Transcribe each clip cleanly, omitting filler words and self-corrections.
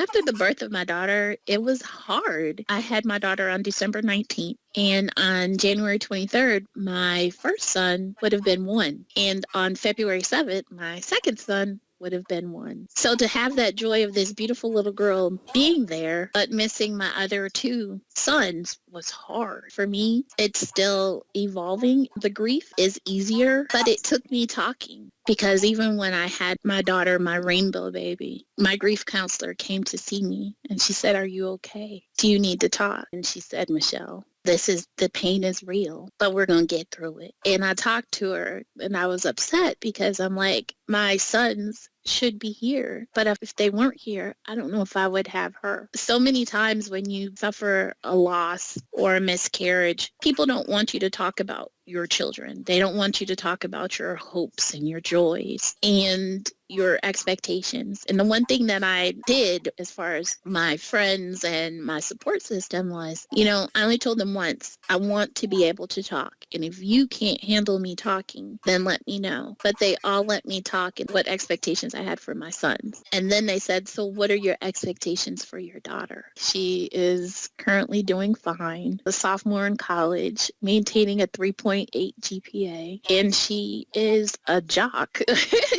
After the birth of my daughter, it was hard. I had my daughter on December 19th, and on January 23rd, my first son would have been 1. And on February 7th, my second son would have been 1. So to have that joy of this beautiful little girl being there, but missing my other 2 sons was hard. For me, it's still evolving. The grief is easier, but it took me talking. Because even when I had my daughter, my rainbow baby, my grief counselor came to see me and she said, "Are you okay? Do you need to talk?" And she said, "Michelle, the pain is real, but we're going to get through it." And I talked to her and I was upset because I'm like, my sons should be here. But if they weren't here, I don't know if I would have her. So many times when you suffer a loss or a miscarriage, people don't want you to talk about your children. They don't want you to talk about your hopes and your joys and your expectations. And the one thing that I did as far as my friends and my support system was, I only told them once, I want to be able to talk. And if you can't handle me talking, then let me know. But they all let me talk and what expectations I had for my sons. And then they said, "So what are your expectations for your daughter?" She is currently doing fine, a sophomore in college, maintaining a 3.8 GPA, and she is a jock.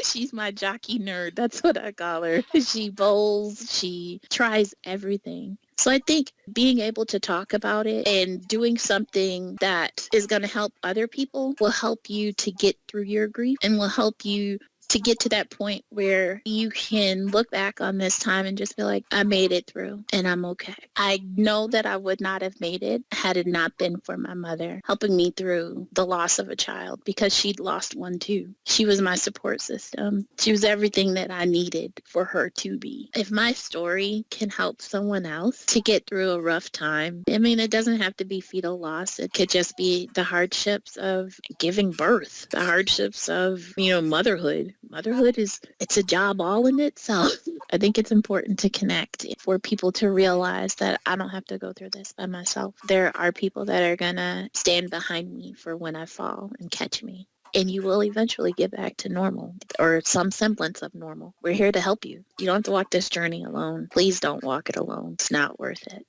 She's my jockey nerd. That's what I call her. She bowls. She tries everything. So I think being able to talk about it and doing something that is going to help other people will help you to get through your grief and will help you to get to that point where you can look back on this time and just be like, I made it through and I'm okay. I know that I would not have made it had it not been for my mother helping me through the loss of a child, because she'd lost one too. She was my support system. She was everything that I needed for her to be. If my story can help someone else to get through a rough time, I mean, it doesn't have to be fetal loss. It could just be the hardships of giving birth, the hardships of, motherhood. Motherhood it's a job all in itself. I think it's important to connect for people to realize that I don't have to go through this by myself. There are people that are going to stand behind me for when I fall and catch me. And you will eventually get back to normal or some semblance of normal. We're here to help you. You don't have to walk this journey alone. Please don't walk it alone. It's not worth it.